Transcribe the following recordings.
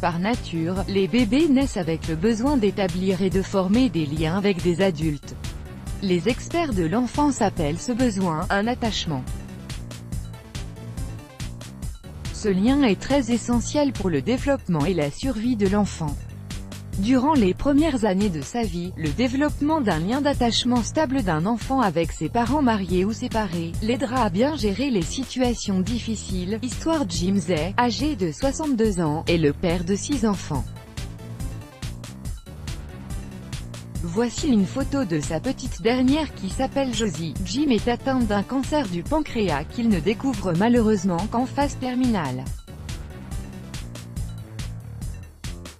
Par nature, les bébés naissent avec le besoin d'établir et de former des liens avec des adultes. Les experts de l'enfance appellent ce besoin un attachement. Ce lien est très essentiel pour le développement et la survie de l'enfant. Durant les premières années de sa vie, le développement d'un lien d'attachement stable d'un enfant avec ses parents mariés ou séparés, l'aidera à bien gérer les situations difficiles. Histoire. Jim Zay, âgé de 62 ans, est le père de 6 enfants. Voici une photo de sa petite dernière qui s'appelle Josie. Jim est atteint d'un cancer du pancréas qu'il ne découvre malheureusement qu'en phase terminale.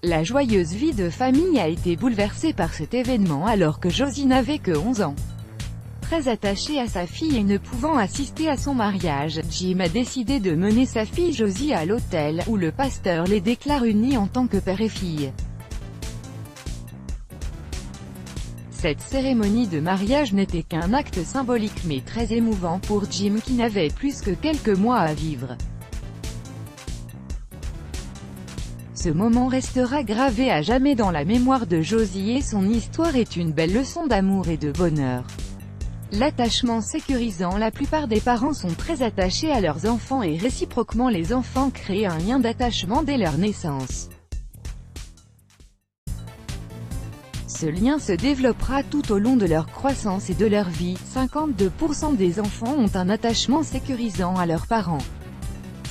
La joyeuse vie de famille a été bouleversée par cet événement alors que Josie n'avait que 11 ans. Très attaché à sa fille et ne pouvant assister à son mariage, Jim a décidé de mener sa fille Josie à l'autel, où le pasteur les déclare unis en tant que père et fille. Cette cérémonie de mariage n'était qu'un acte symbolique mais très émouvant pour Jim qui n'avait plus que quelques mois à vivre. Ce moment restera gravé à jamais dans la mémoire de Josie et son histoire est une belle leçon d'amour et de bonheur. L'attachement sécurisant. La plupart des parents sont très attachés à leurs enfants et réciproquement les enfants créent un lien d'attachement dès leur naissance. Ce lien se développera tout au long de leur croissance et de leur vie. 52% des enfants ont un attachement sécurisant à leurs parents.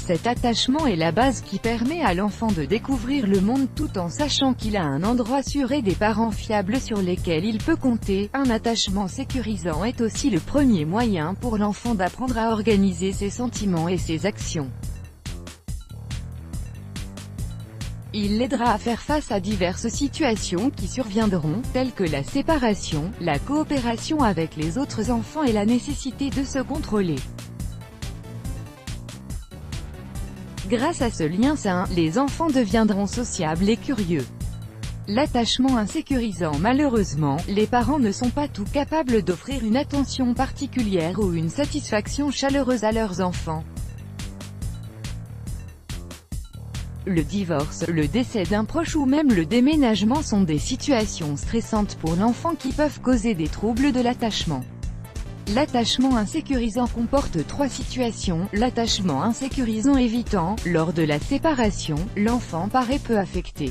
Cet attachement est la base qui permet à l'enfant de découvrir le monde tout en sachant qu'il a un endroit sûr et des parents fiables sur lesquels il peut compter. Un attachement sécurisant est aussi le premier moyen pour l'enfant d'apprendre à organiser ses sentiments et ses actions. Il l'aidera à faire face à diverses situations qui surviendront, telles que la séparation, la coopération avec les autres enfants et la nécessité de se contrôler. Grâce à ce lien sain, les enfants deviendront sociables et curieux. L'attachement insécurisant. Malheureusement, les parents ne sont pas tout capables d'offrir une attention particulière ou une satisfaction chaleureuse à leurs enfants. Le divorce, le décès d'un proche ou même le déménagement sont des situations stressantes pour l'enfant qui peuvent causer des troubles de l'attachement. L'attachement insécurisant comporte 3 situations. L'attachement insécurisant évitant. Lors de la séparation, l'enfant paraît peu affecté.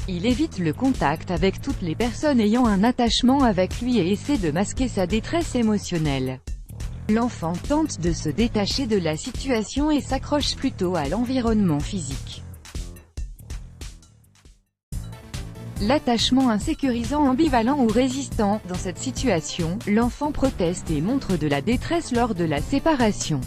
Il évite le contact avec toutes les personnes ayant un attachement avec lui et essaie de masquer sa détresse émotionnelle. L'enfant tente de se détacher de la situation et s'accroche plutôt à l'environnement physique. L'attachement insécurisant ambivalent ou résistant. Dans cette situation, l'enfant proteste et montre de la détresse lors de la séparation.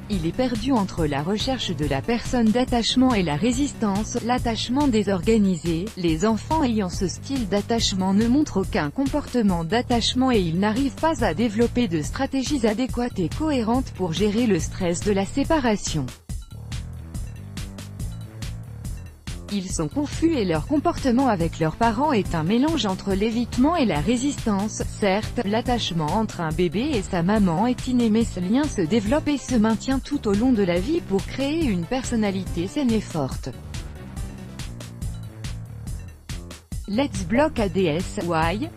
Il est perdu entre la recherche de la personne d'attachement et la résistance. L'attachement désorganisé. Les enfants ayant ce style d'attachement ne montrent aucun comportement d'attachement et ils n'arrivent pas à développer de stratégies adéquates et cohérentes pour gérer le stress de la séparation. Ils sont confus et leur comportement avec leurs parents est un mélange entre l'évitement et la résistance. Certes, l'attachement entre un bébé et sa maman est inné mais ce lien se développe et se maintient tout au long de la vie pour créer une personnalité saine et forte. Let's block ADS. Why?